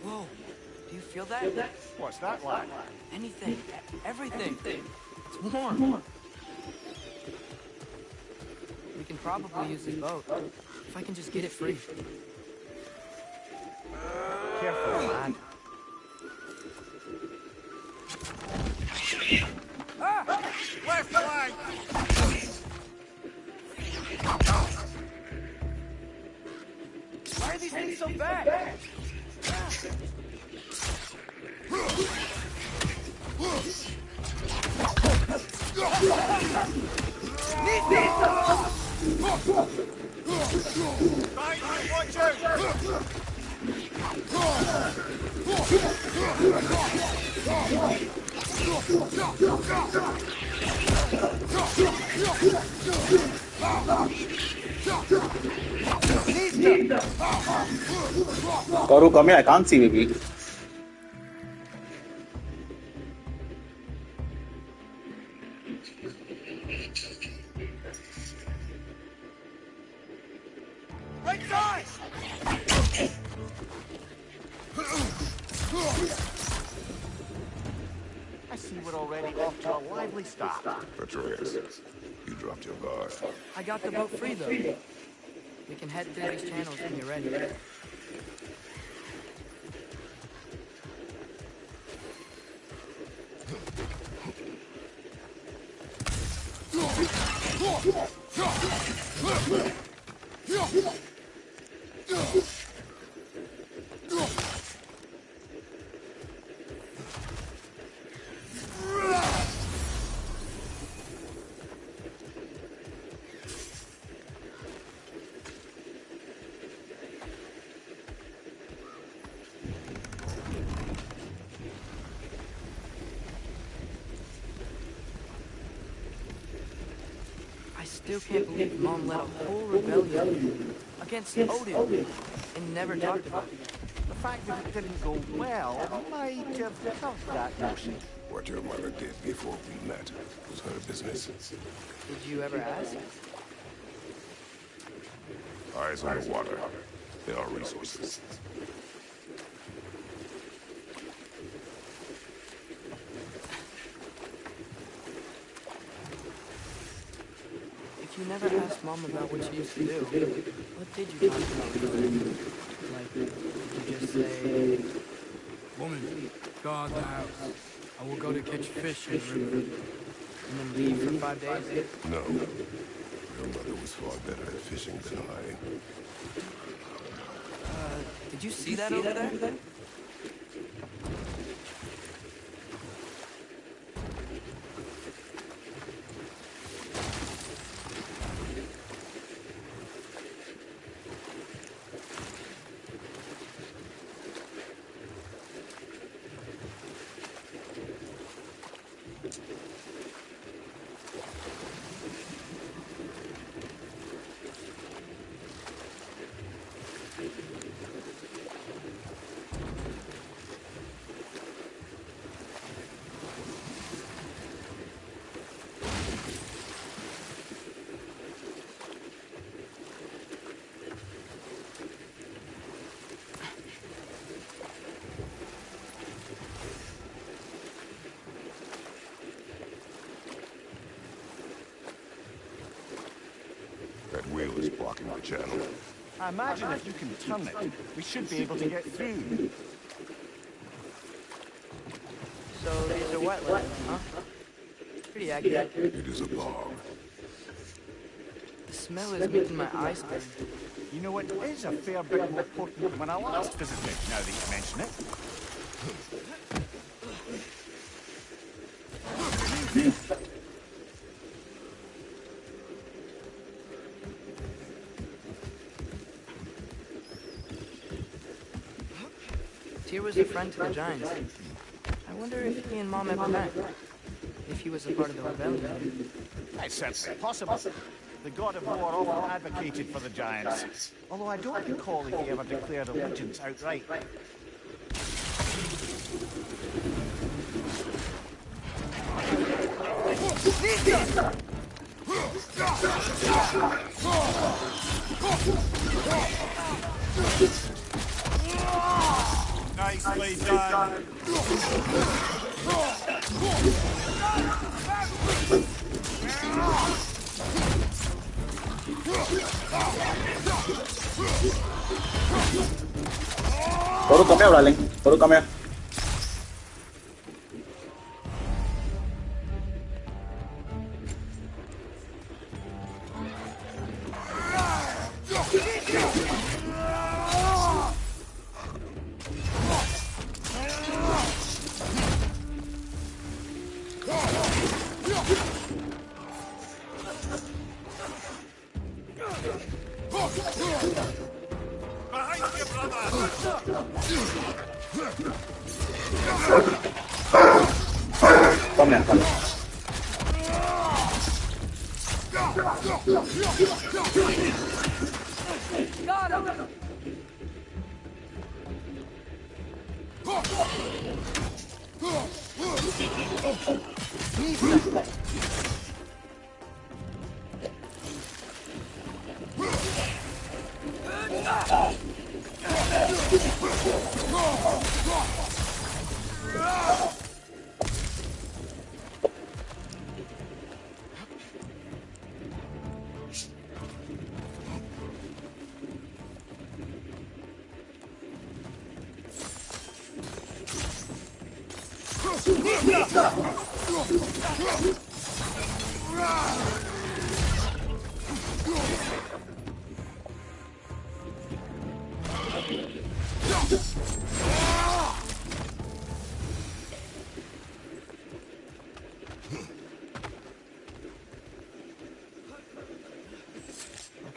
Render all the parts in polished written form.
Whoa, do you feel that? What's that like? Anything, everything. It's warm. We can probably use this boat, if I can just get it free. Careful, man. Ah! Left flank! Why are these things so bad? Watch out! Toru, come here. I can't see, baby. Right side! I see we're already off to a lively start. Atreus, you dropped your guard. I got the boat free, though. We can head through these channels when you're ready. I still can't believe Mom led a whole rebellion against Odin and never talked about it. The fact that it didn't go well might have helped that notion. What your mother did before we met was her business. Did you ever ask? Eyes on the water. There are resources. If you never asked Mom about what she used to do, what did you talk about? Like, did you just say, "Woman, go out the house. I will go to catch fish in the river," and then leave for 5 days? No. Your mother was far better at fishing than I. Did you see that over there? That wheel is blocking the channel. I imagine if you can turn it, we should be able to get through. So these are wetlands, huh? Pretty accurate. It is a bog. The smell is making my eyes burn. You know, it is a fair bit more potent than when I last visited, now that you mention it. Tyr was a friend to the Giants. I wonder if he and Mom ever met. If he was a part of the rebellion. It's certainly possible. The Godofwar often advocated for the Giants, although I don't recall if he ever declared allegiance outright. Now Nicely done. Toro, come here, darling. Toro, come here. Behind you, brother! Come here, come here. Got him!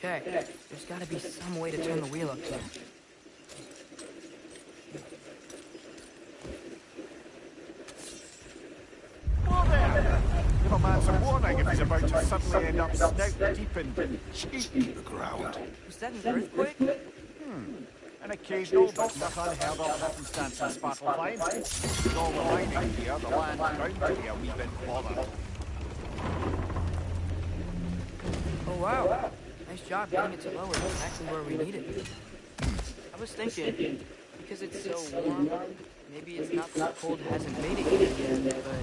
Okay, there's gotta be some way to turn the wheel up here. Whoa there! Give a man some warning if he's about to suddenly end up snout deep in cheek. The ground. Was that an earthquake? An occasional but not unheard of happenstance in Sparklefine. With all the mining here, the land's bound to be a wee bit bothered. Oh wow. Nice job getting it to lower exactly where we need it. I was thinking, because it's so warm, maybe it's not so cold hasn't made it here yet, but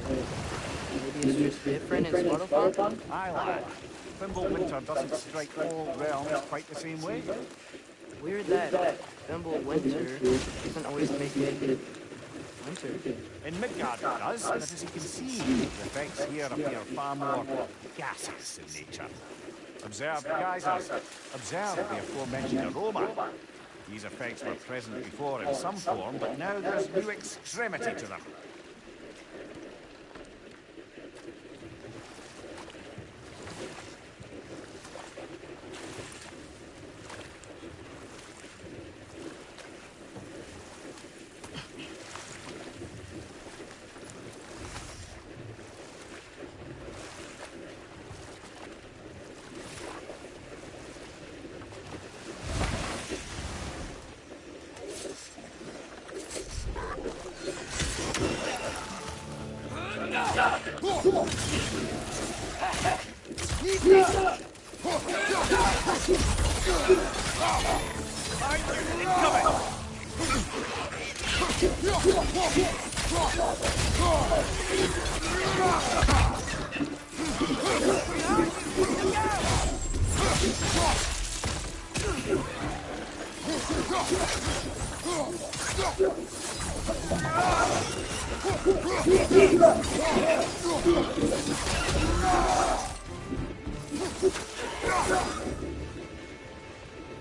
maybe it's just different in Godofwar? Aye, lad. Thimble winter doesn't strike all realms quite the same way. Weird that Thimble winter doesn't always make it winter. In Midgard it does, but as you can see, the effects here appear far more gaseous in nature. Observe the geysers. Observe the aforementioned aroma. These effects were present before in some form, but now there's new extremity to them.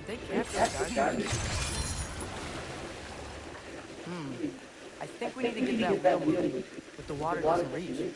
They captured geysers. I think we need to get that wheel moving, but the water doesn't reach.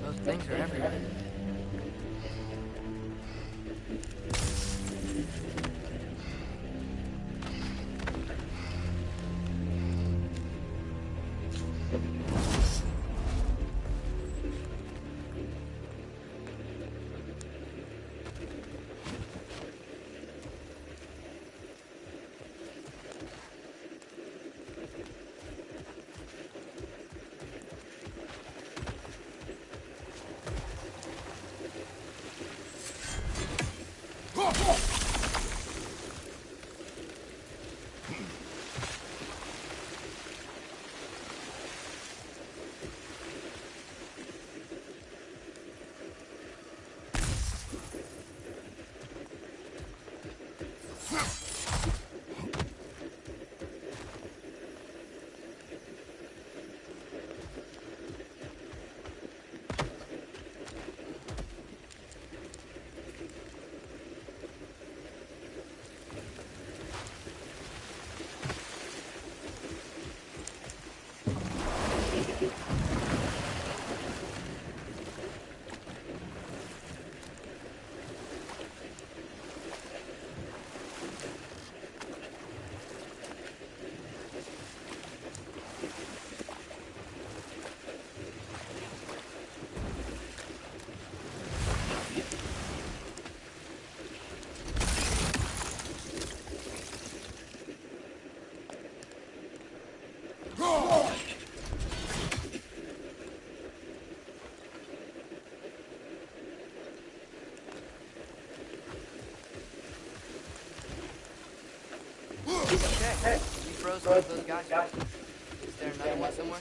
Those things are everywhere. Okay, we froze one of those guys. Is there another one somewhere?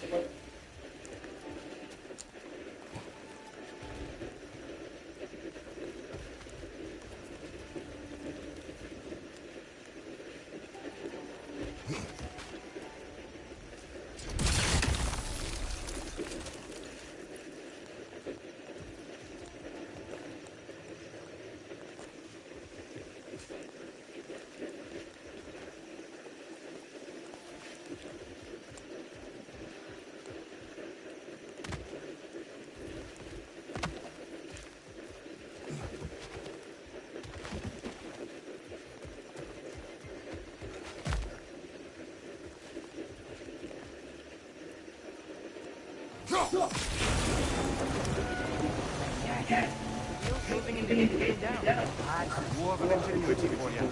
Wheels moving and moving down. That's more of an ingenuity for you. The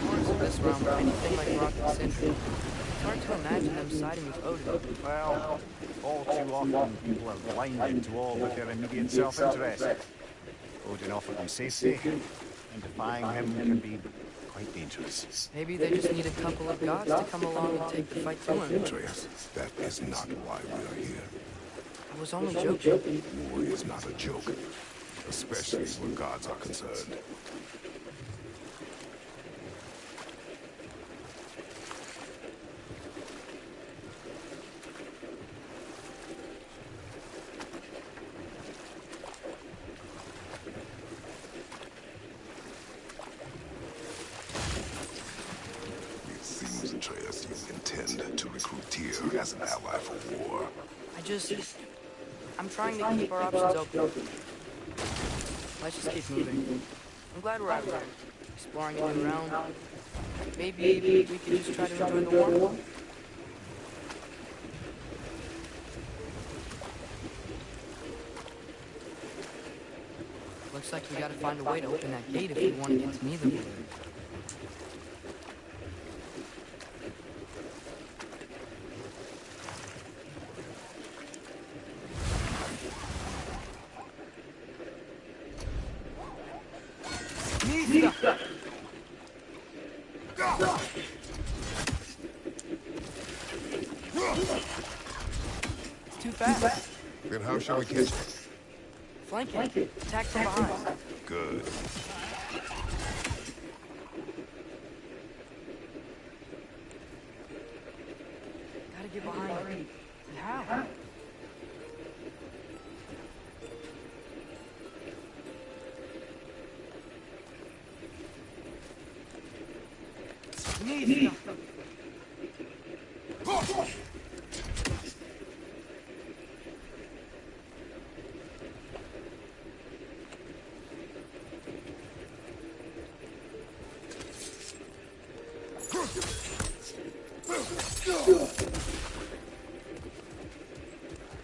hordes of this realm are anything like rock and cinder. It's hard to imagine them siding with Odin. Well, all too often people are blinded to all but their immediate self-interest. Odin offered them safety, and defying him can be quite dangerous. Maybe they just need a couple of gods to come along and take the fight to him. Atreus, that is not why we are here. I was only joking. War is not a joke, especially where gods are concerned. It seems, Atreus, you intend to recruit Tyr as an ally for war. I'm trying to keep our options open. Let's just keep moving. I'm glad we're out here, exploring a new realm. Maybe we could just try to enjoy the war. Looks like we gotta find a way to open that gate if we want to get to Neitherwood. Too fast. Then how shall we catch it? Flank it. Attack from behind. Good. Gotta get behind. How?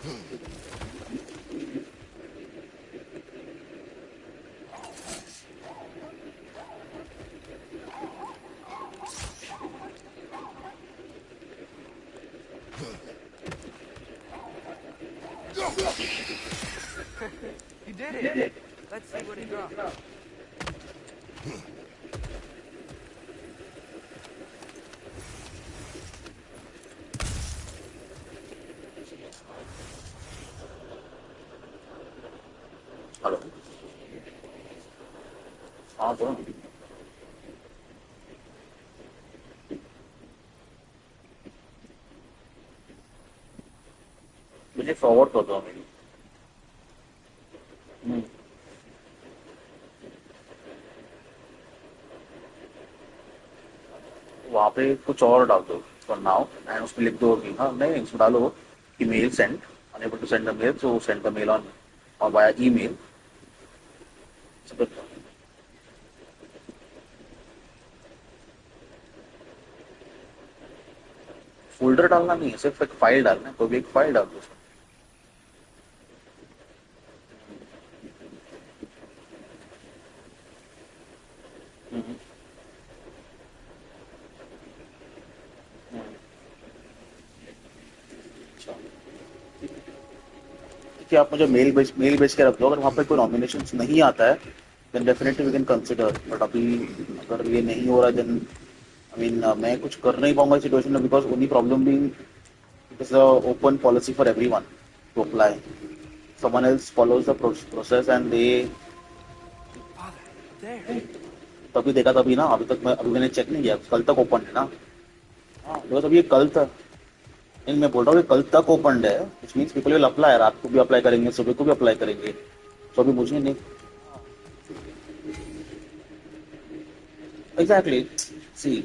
You did it! Let's see what it dropped. Hello हाँ बोलो मुझे forward कर दो वहाँ पे कुछ और डाल दो फॉर नाउ एंड उसमें लिख दो कि हाँ नहीं उसमें डालो कि mail send enable to send the mail so send the mail on और वाया ईमेल फोल्डर डालना नहीं है सिर्फ एक फाइल डालना है कोई भी एक फाइल डाल दो कि आप मुझे मेल भेज के रख दो अगर वहाँ पे कोई नॉमिनेशन नहीं आता है then definitely we can consider but अभी अगर ये नहीं हो रहा है देन आई मीन मैं कुछ कर नहीं पाऊंगा सिचुएशन में because only problem being it is a open policy for everyone to apply someone else follows the process and they तभी देखा तभी ना अभी मैंने चेक नहीं किया कल तक ओपन है ना हाँ बिकॉज अभी ये कल तक नहीं मैं बोल रहा हूँ कल तक ओपन है which means people will apply रात को भी अप्लाई करेंगे सुबह को भी अप्लाई करेंगे तो अभी मुझे नहीं एग्जैक्टली सी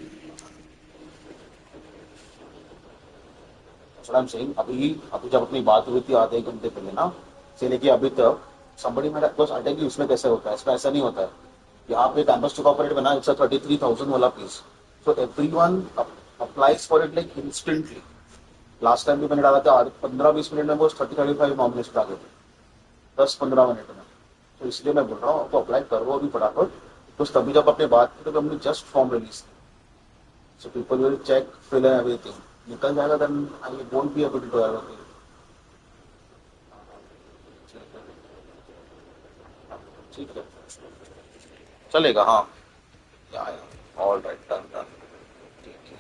अभी जब अपनी बात हुई थी आधे घंटे पहले ना से लेके अभी तक somebody might have because attack उसमें कैसे होता है इसमें ऐसा नहीं होता है यहाँ पे कैंपस टू कॉर्पोरेट बना इट्स 33,000 वाला piece so everyone applies for it like instantly last time भी मैंने डाला था 15-20 मिनट में वो 30-35 नॉमिनेशन आ गए थे 10-15 मिनट में तो इसलिए मैं बोल रहा हूँ आपको अप्लाई करो अभी फटाफट तो तभी जब अपने बात की तो हमने just form release so people will check fill and everything निकल जाएगा then I won't be able to do everything ठीक है चलेगा हाँ ऑल राइट डन डन ठीक है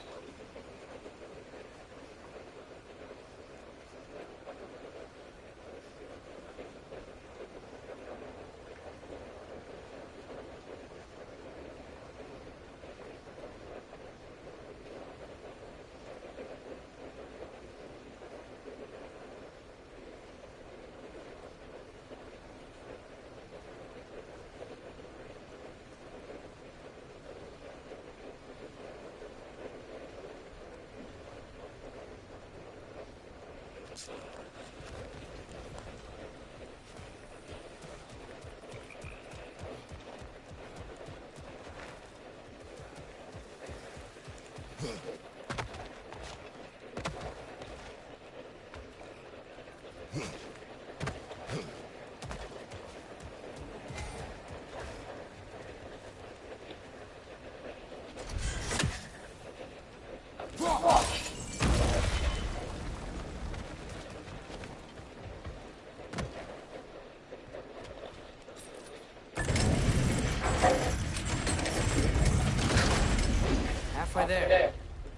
Halfway there.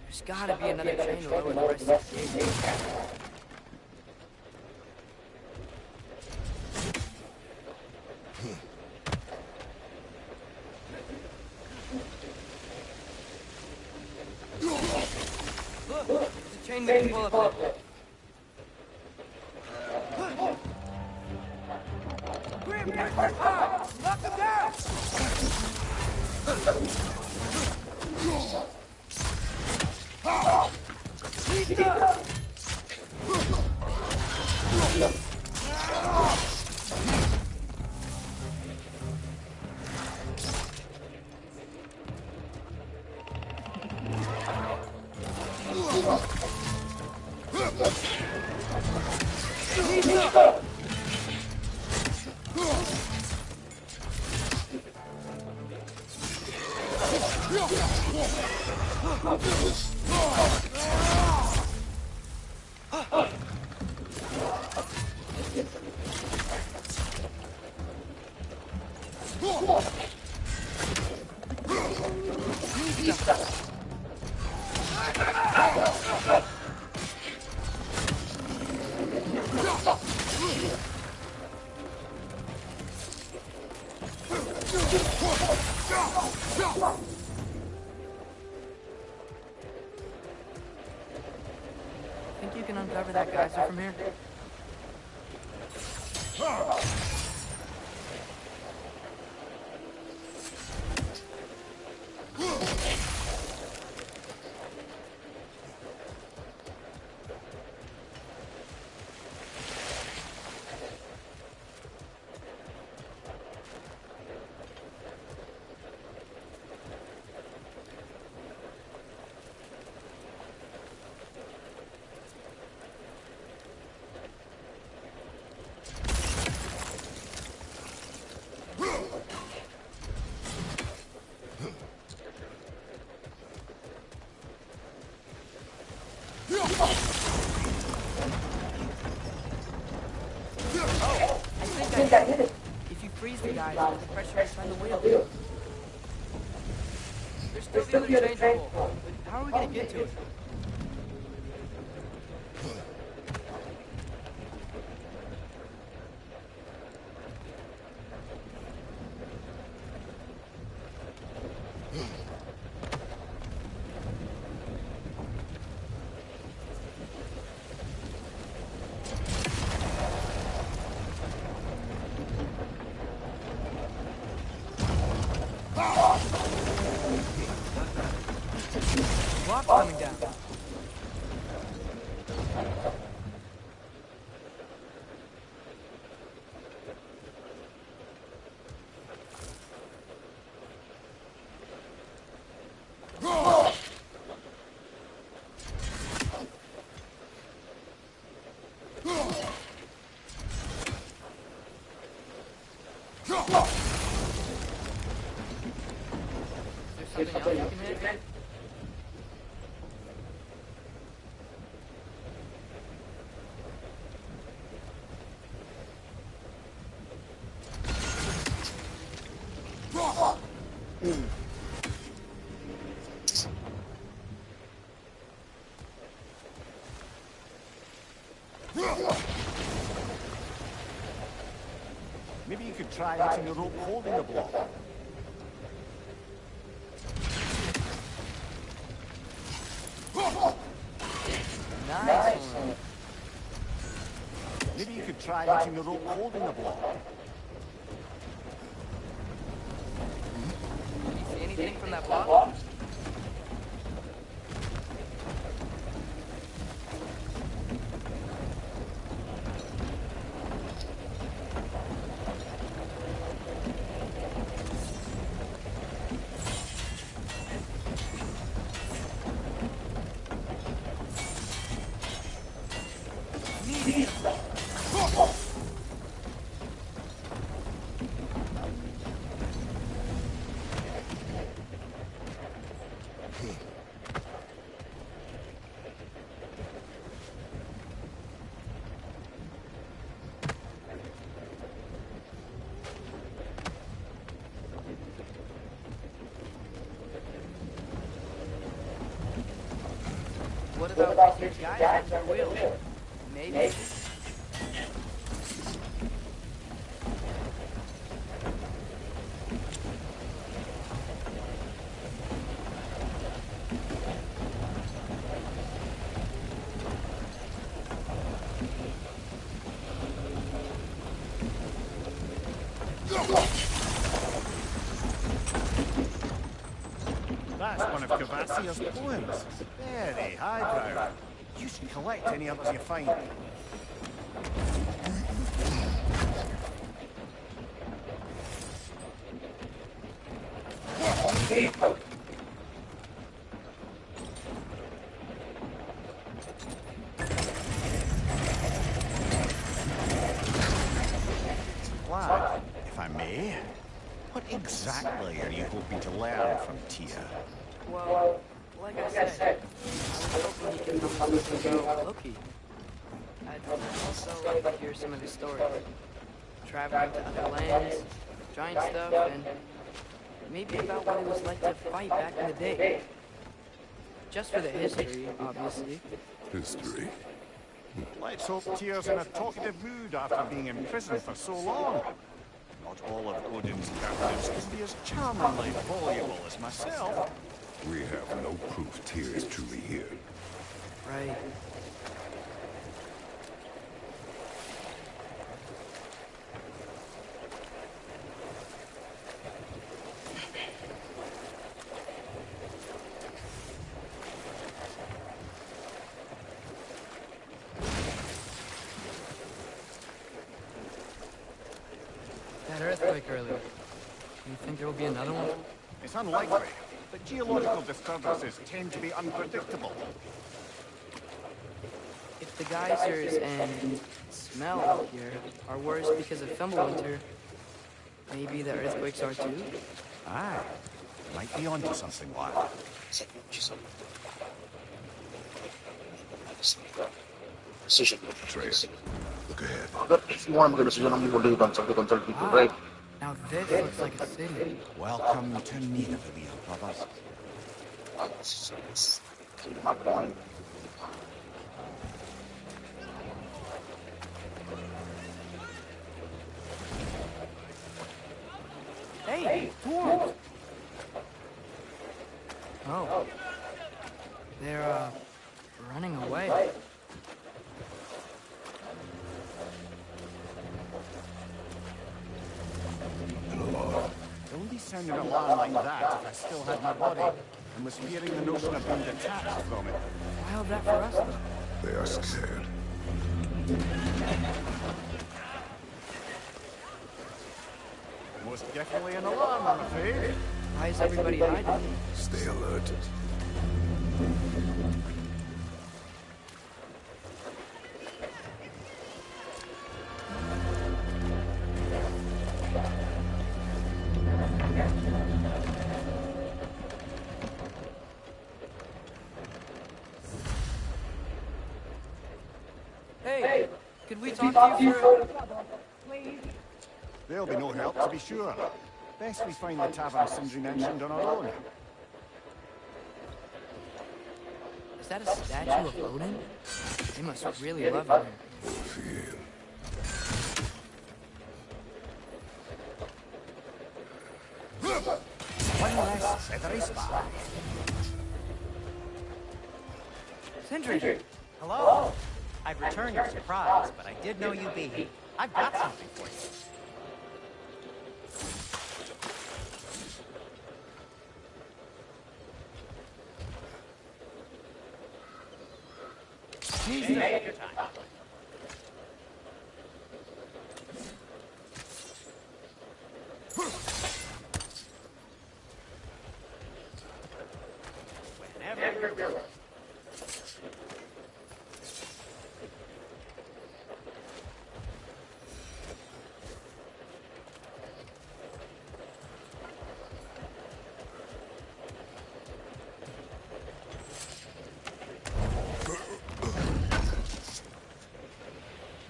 There's gotta be another train to lower the rest of the gate. Look, there's a train we can pull up there. Grim, lock them down! Think you can uncover that geyser from here? I think I did it. If you freeze the geyser, the pressure inside the wheel. There's still the other changeable, but how are we gonna get to it? Block's coming down. Is there something else you can hit? Maybe you could try hitting the rope holding the block. Nice one. Maybe you could try hitting the rope holding the block. Can you see anything from that block? What about these guys on the wheel? Maybe. That's one of Godofwar's poems. Very highbrow. You should collect any others you find. exactly are you hoping to learn from Tia? Well, like I said, I was hoping he could help us listen about Loki. I'd also like to hear some of his stories. Traveling to other lands, giant stuff, and maybe about what it was like to fight back in the day. Just for the history, obviously. History. Let's hope Tia's in a talkative mood after being in prison for so long. Not all of Odin's captives can be as charmingly voluble as myself. We have no proof Tyr is truly here. Right. That earthquake earlier. Do you think there will be another one? It's unlikely, but geological disturbances tend to be unpredictable. If the geysers and smell out here are worse because of Fimbulwinter, maybe the earthquakes are too? Aye, might be onto something wild. Atreus, look ahead. If you want to make a decision, I'm going to consult people, right? Now this looks like a city. Welcome to Nidavellir, brothers. That's my point. Hey, dwarves! Oh. They're, running away. Don't be sounding an alarm like that if I still had my body and was fearing the notion of being detached from it. Wild that for us, though. They are scared. Most definitely an alarm, I'm afraid. Why is everybody hiding? Stay alert. Hey, could we talk to you for There'll be no help, to be sure. Best we find the tavern Sindri mentioned on our own. Is that a statue of Odin? They must really love him here. Fear. One less every spy. Sindri! Hello? I'd return your surprise, but I did know you'd be here. I've got something for you. Jesus! Take your time. Whenever you're ready.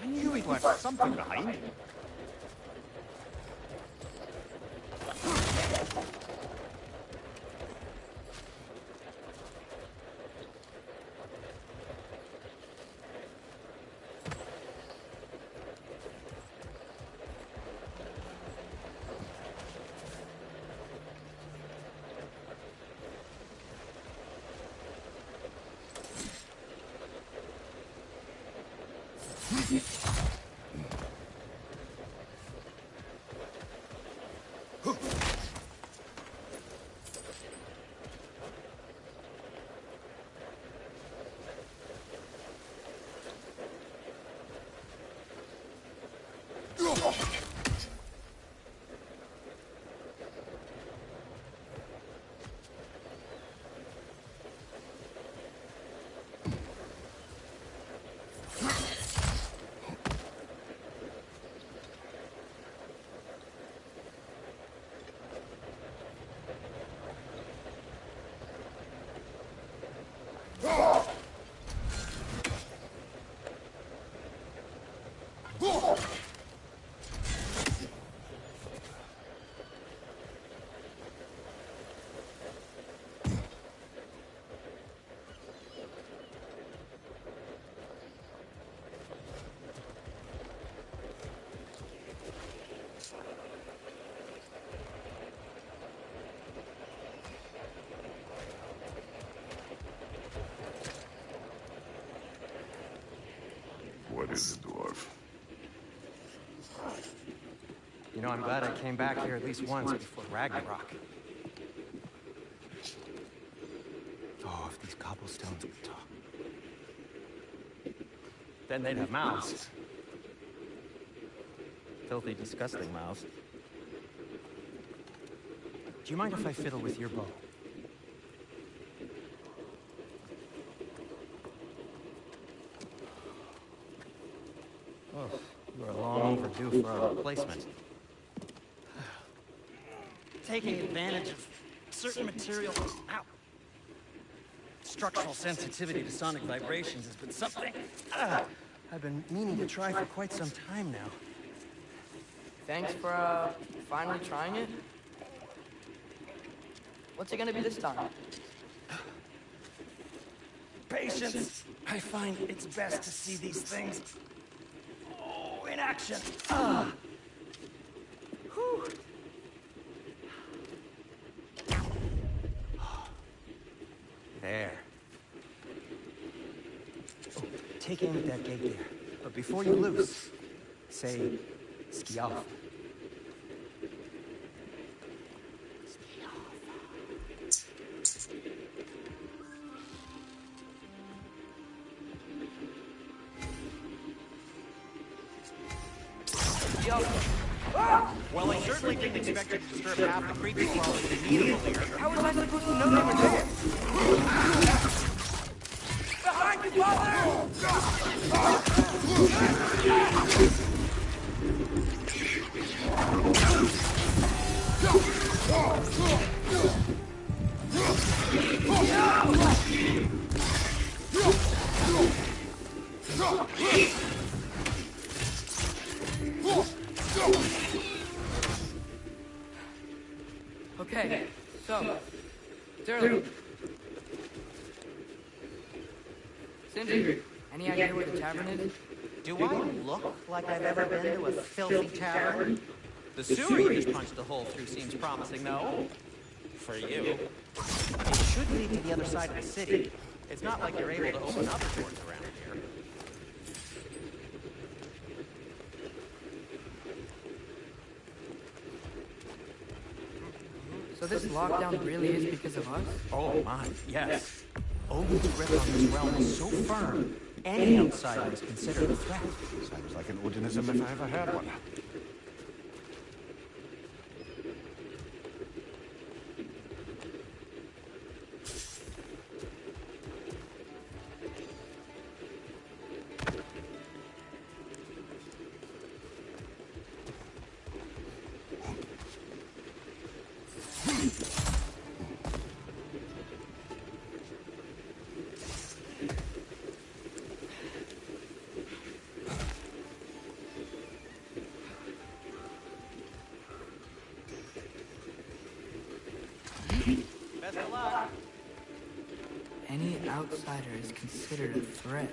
I knew he'd left something behind. is, dwarf. You know, I'm glad I came back here at least once before Ragnarok. Oh, if these cobblestones could talk. Then they'd have mouths. Filthy, disgusting mouths. Do you mind if I fiddle with your bow? Oh, you are long overdue for a replacement. Taking advantage of certain materials. Ow. Structural sensitivity to sonic vibrations has been something I've been meaning to try for quite some time now. Thanks for, finally trying it. What's it gonna be this time? Patience. I find it's best to see these things in action. Whew. There. Oh, take aim at that gate there. But before you loose, say, ski off. Well, I certainly didn't expect you to disturb half the creature crawlers immediately here. How was I supposed to know they were there? Behind you, Okay, so, Sterling. Sindri, any idea where the tavern is? Do I look like I've ever been to a filthy tavern? The sewer you just punched a hole through seems promising, though. For you. It should lead to the other side of the city. It's not like you're able to open other doors around here. So this lockdown really is because of us? Oh my, yes. Odin's grip on this realm is so firm, any outsider is considered a threat. Sounds like an Odinism if I ever heard one. Best of luck. Any outsider is considered a threat.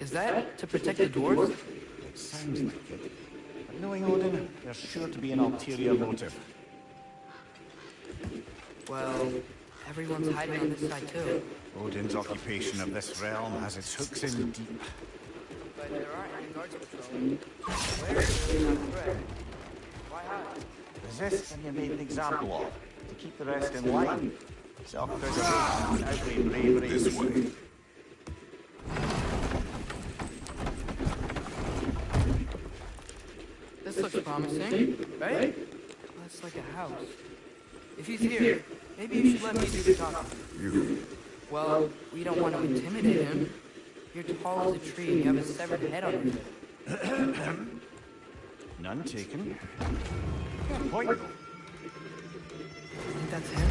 Is that to protect the dwarves? It sounds like it. But knowing Odin, there's sure to be an ulterior motive. Well, everyone's hiding on this side too. Odin's occupation of this realm has its hooks in deep. But there aren't any guards patrolling. Where is there not a threat? Why hide? Resist and you're made an example of, to keep the rest in line. Self-preservation, outweigh bravery. This way. This looks promising, right? That's like a house. If he's here, maybe you should let me do the talking. You. Well, we don't want to intimidate him. You're tall as a tree and you have a severed head on your head. None taken. Fair point, though. I think that's him.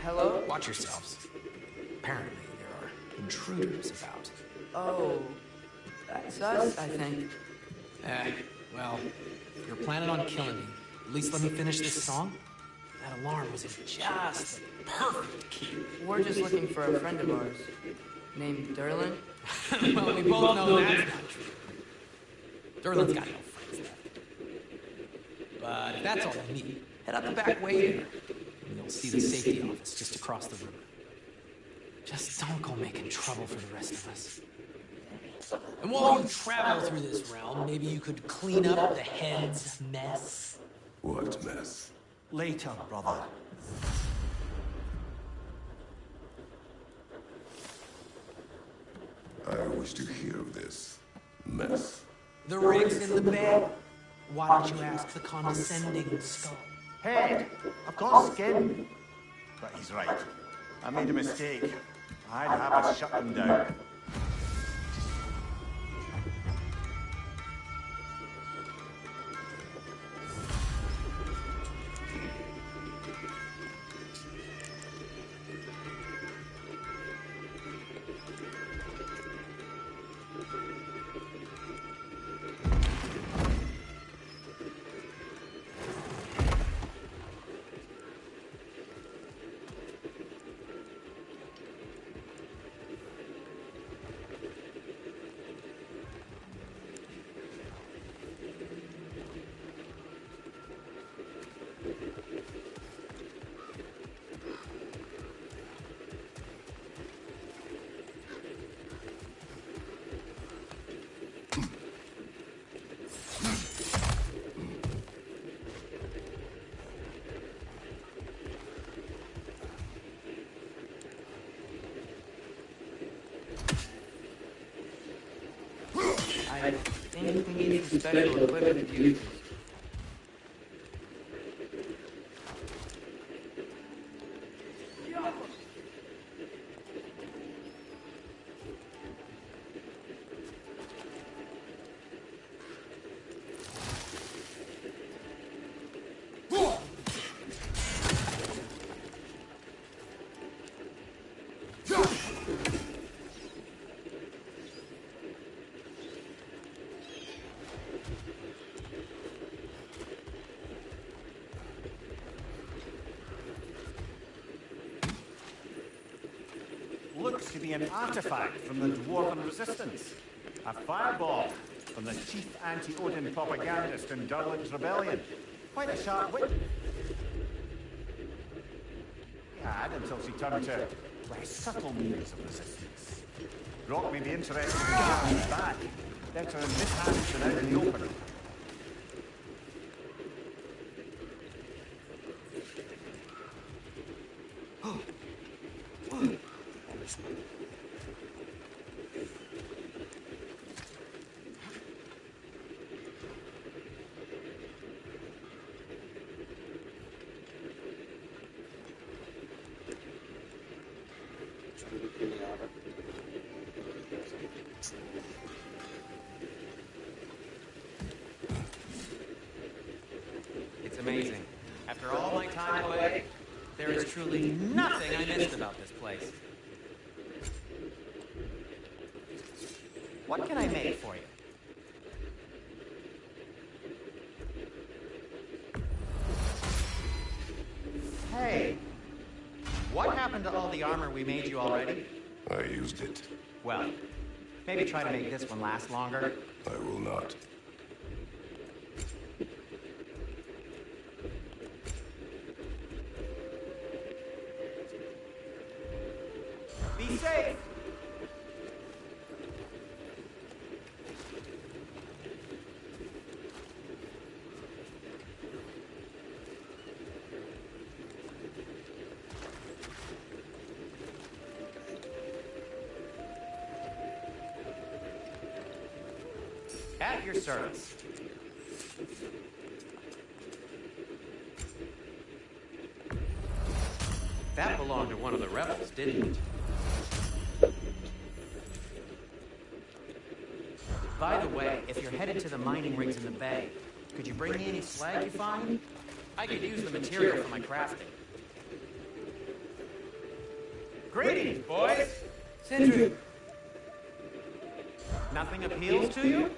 Hello? Watch yourselves. Apparently, there are intruders about. Oh, that's us, I think. Well, if you're planning on killing me, at least let me finish this song. That alarm was in just the perfect key. We're just looking for a friend of ours named Derlin. Well, we both know that's not true. Derlin's got no friends left. But if that's all you need, head out the back way here, and you'll see the safety office just across the river. Just don't go making trouble for the rest of us. And while you travel through this realm, maybe you could clean up the head's mess? What mess? Later, brother. I wish to hear of this mess. The rig's in the bed. Why don't you ask the condescending skull? Head! I've got skin! But he's right. I made a mistake. I'd have us shut them down. I think we need some special equipment to use this. Looks to be an artifact from the Dwarven Resistance. A fireball from the chief anti-Odin propagandist in Durlin's rebellion. Quite a sharp wit. Had until she turned to less subtle means of resistance. Rock may be interested in getting back. Better in this hand than out in the open. It's amazing. After all my time away, there is truly nothing I missed about this place. What can I make for you? Hey, what happened to all the armor we made you already? I used it. Well, maybe try to make this one last longer. I will not. Be safe! At your service. That belonged to one of the rebels, didn't it? By the way, if you're headed to the mining rigs in the bay, could you bring me any slag you find? I could use the material for my crafting. Greetings, boys! Sindri! Nothing appeals to you?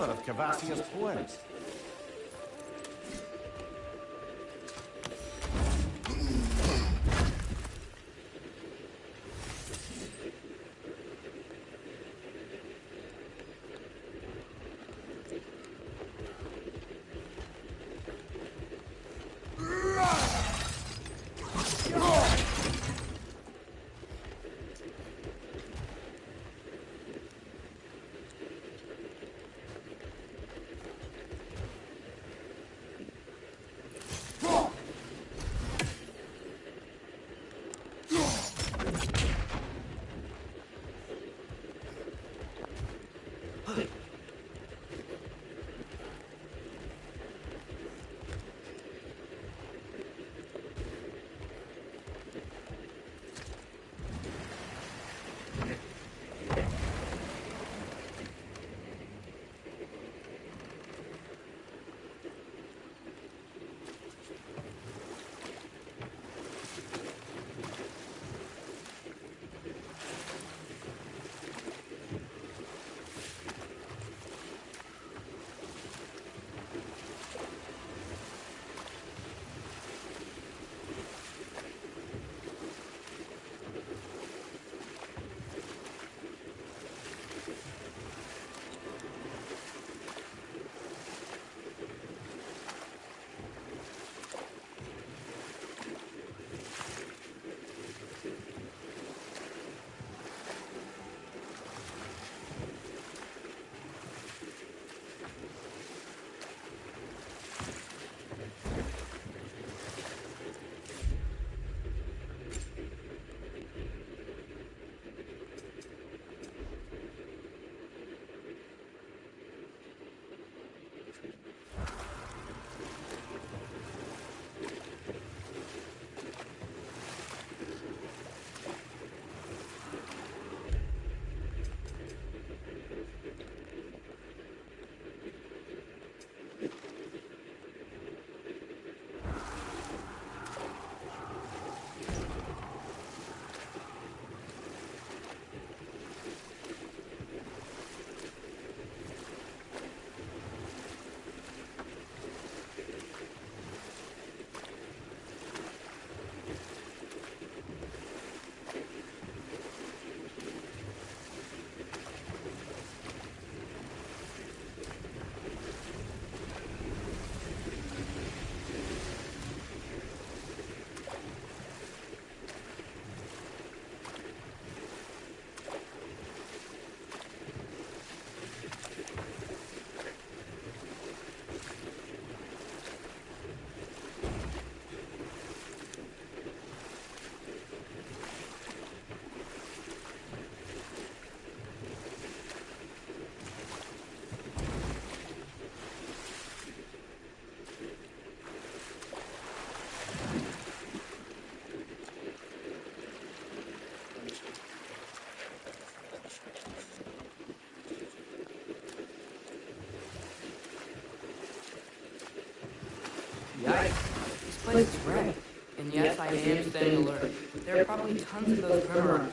another of Cavassier's poems. Yikes. This place is wrecked. And yes, I am staying alert. There are probably tons of those Grim around.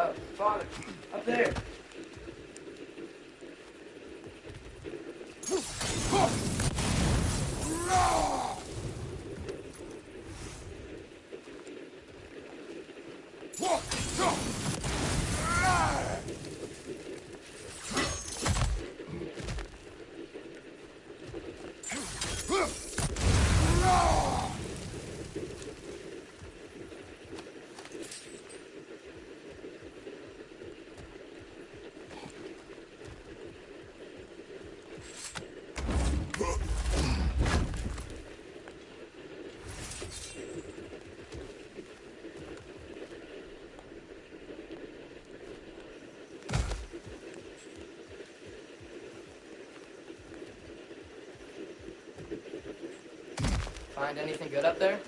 Father, up there. Find anything good up there?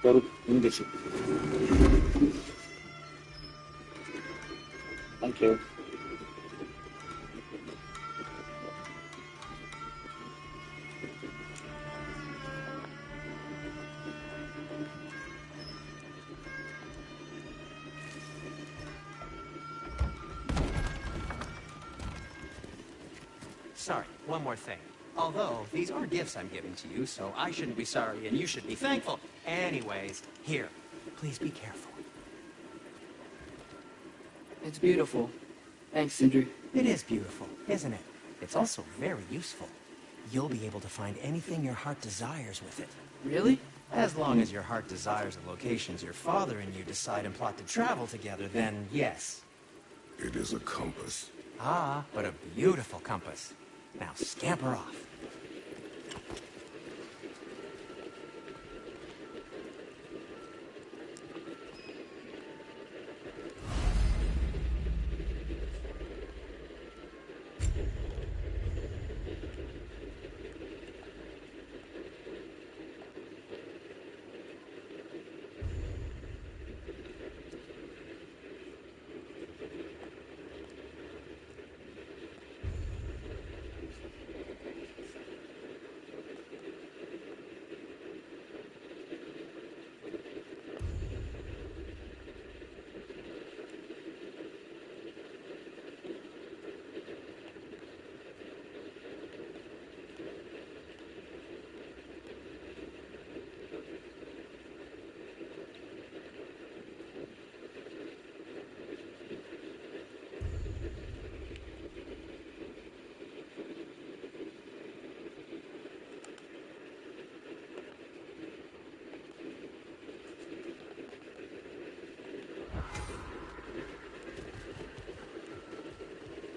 Pero English. Thank you. Sorry, one more thing. Although, these are gifts I'm giving to you, so I shouldn't be sorry and you should be thankful. Anyways, here, please be careful. It's beautiful. Thanks, Sindri. It is beautiful, isn't it? It's also very useful. You'll be able to find anything your heart desires with it. Really? As long as your heart desires the locations your father and you decide and plot to travel together, then yes. It is a compass. Ah, but a beautiful compass. Now scamper off.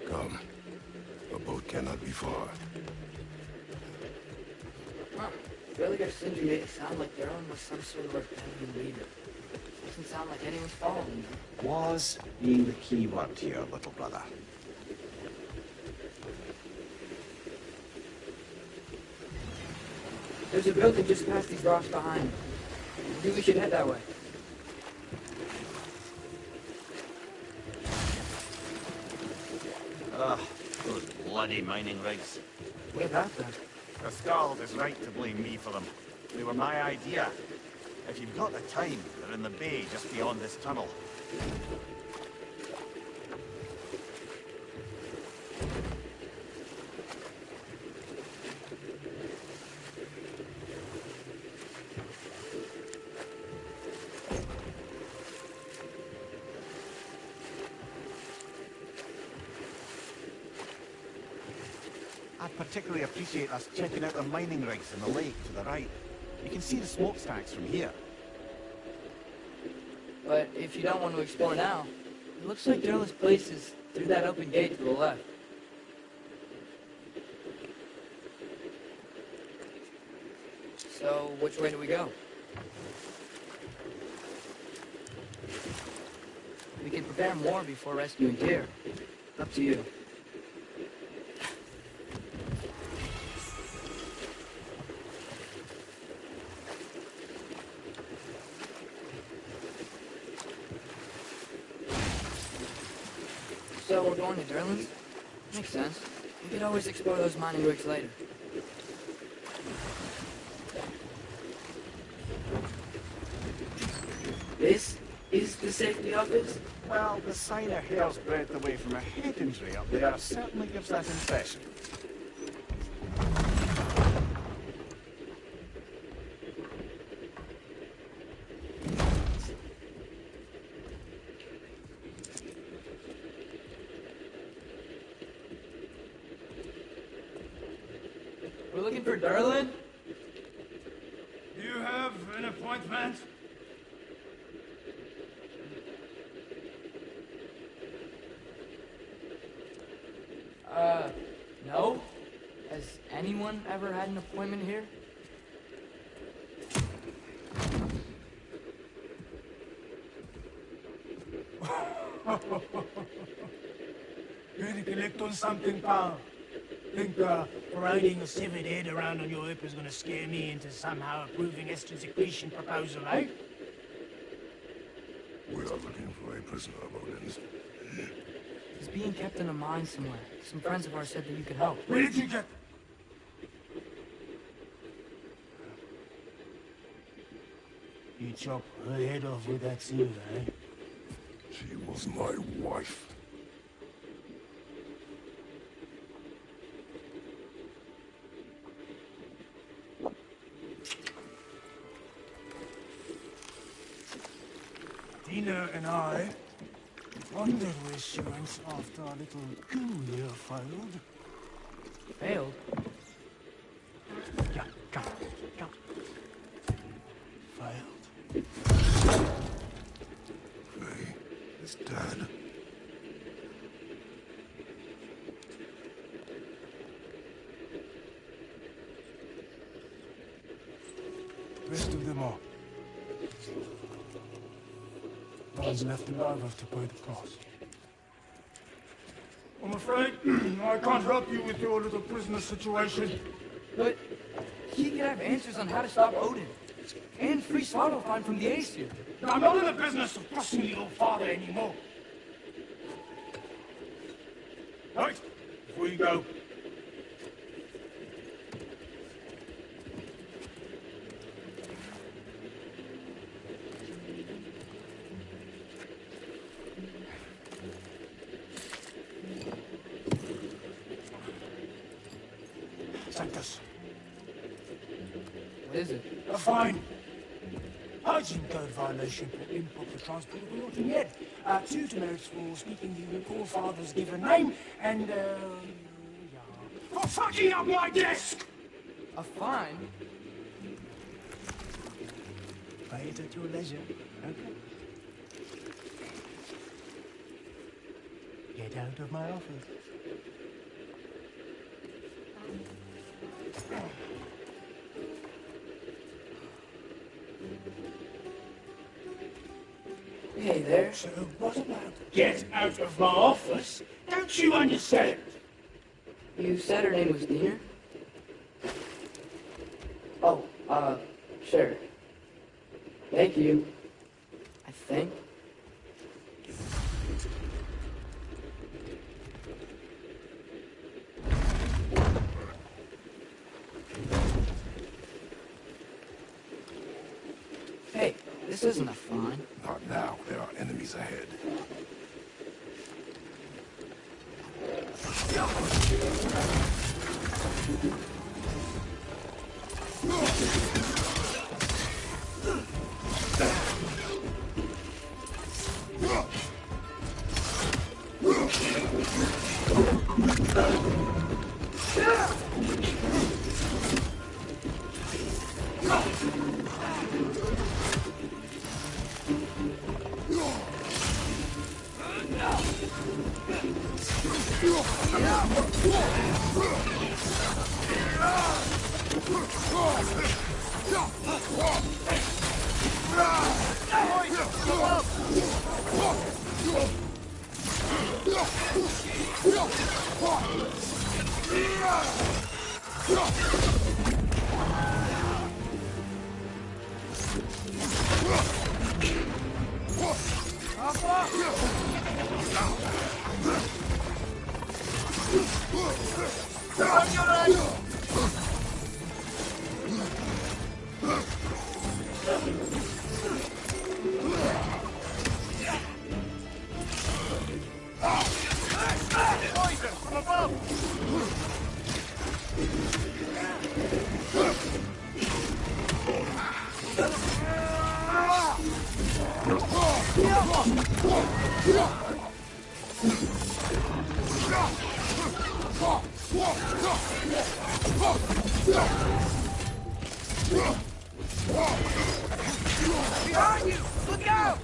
Come. A boat cannot be far. Huh. I feel like our Sindri made it sound like Darren was some sort of rebellion leader. Doesn't sound like anyone's following them. Was being the key word here, little brother. There's a building just past these rocks behind. I think we should head that way. Ugh, those bloody mining rigs. What about them? The Skald is right to blame me for them. They were my idea. If you've got the time, they're in the bay just beyond this tunnel. I'd particularly appreciate us checking out the mining rigs in the lake to the right. You can see the smokestacks from here. But if you don't want to explore now, it looks like Darla's place is through that open gate to the left. So, which way do we go? We can prepare more before rescuing Tyr. Up to you. So we're going to Durlin's? Makes sense. We could always explore those mining rigs later. This is the safety office? Well, the sign of hair's breadth away from a head injury up there certainly gives that impression. We're looking for Darlin? Do you have an appointment? No? Has anyone ever had an appointment here? Ready to collect on something, pal? Think Parading a severed head around on your hip is going to scare me into somehow approving Esther's secretion proposal, eh? We are looking for a prisoner of Odin's. He's being kept in a mine somewhere. Some friends of ours said that you could help. Where did you get... You chop her head off with that silver, eh? She was my wife. Dina and I wondered where she went after our little coup here failed. Failed? Yeah, come, come. Failed. Faye is dead. The rest of them are. No one's left alive to pay the price. I'm afraid I can't help you with your little prisoner situation. But he could have answers on how to stop Odin. And free Svartalfheim from the Aesir. I'm not in the business of trusting the old father anymore. Right, before you go. Sanctus. What is it? A fine. Hygiene code violation for improper transport of a rotting head. 2 demerits for speaking the poor father's given name, and, yeah. For fucking up my desk! A fine? Pay it at your leisure, okay? Get out of my office. Hey there. So what about get out of my office? Don't you understand? You said her name was Diener? Oh, sure. Thank you. I think. Hey, this isn't a fine. Not now. There are enemies ahead. Behind you! Look out!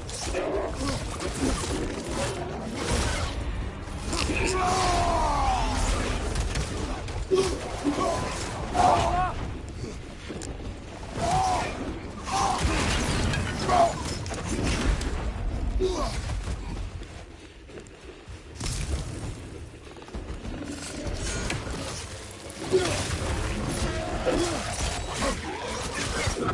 Okay,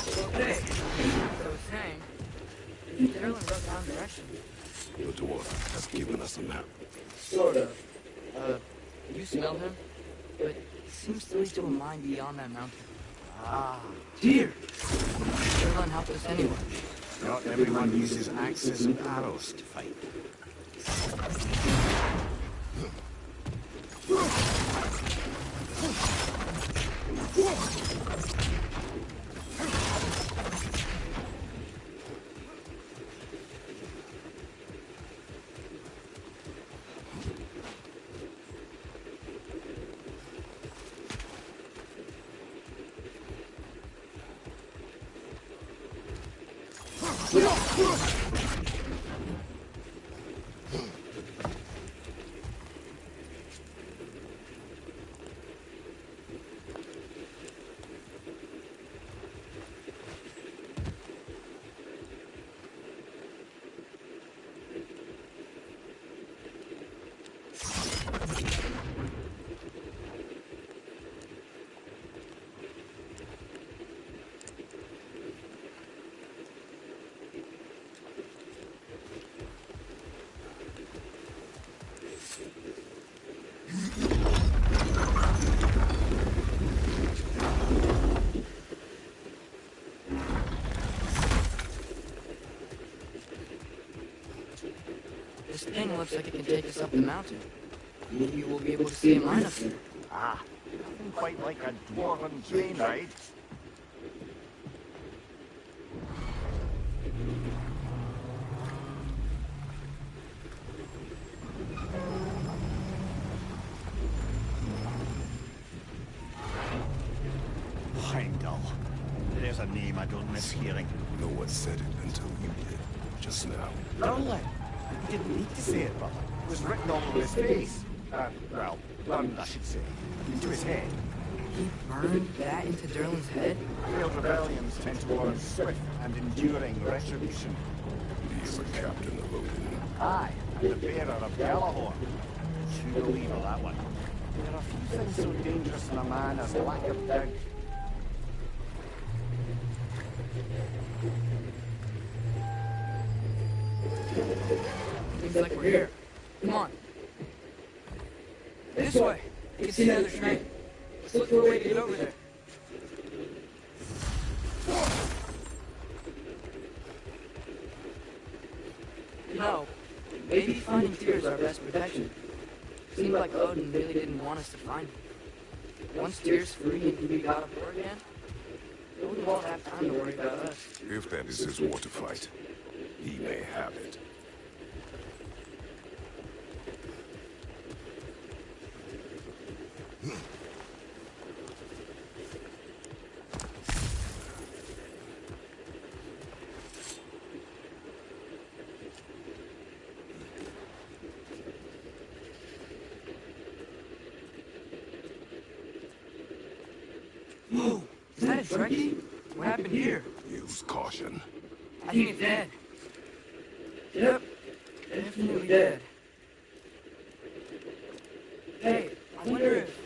so I was saying, Carolyn wrote down directions. The dwarf has given us a map. Sort of. You smell him? But it seems to lead to a mine beyond that mountain. Ah, dear! Carolyn helped us anyway. Not everyone uses axes and arrows to fight. This thing looks like it can take us up the mountain. Maybe we'll be able to see a mine up there. Ah, nothing quite like a dwarven train ride. Heimdall. There's a name I don't miss hearing. No one said it until you did, just now. Only. He didn't need to say it, brother. It was written all over his face. Well, burned, I should say. Into his head. He burned that into Derlin's head? Failed rebellions tend towards swift and enduring retribution. He is a captain of Odin. Aye, and the bearer of Godofwar. True believer, that one. There are few things so dangerous in a man as lack of doubt. Seems like we're here. Come on. This way. You can see another train. Let's look for a way to get over there. You know, maybe finding Tyr is our best protection. Seemed like Odin really didn't want us to find him. Once Tyr's free and can be Godofwar again, Odin won't have time to worry about us. If that is his war to fight, he may have it. Whoa! Is that a Trekkie? What happened here? Use caution. I think it's dead. Yep. Definitely dead. Hey, I wonder if...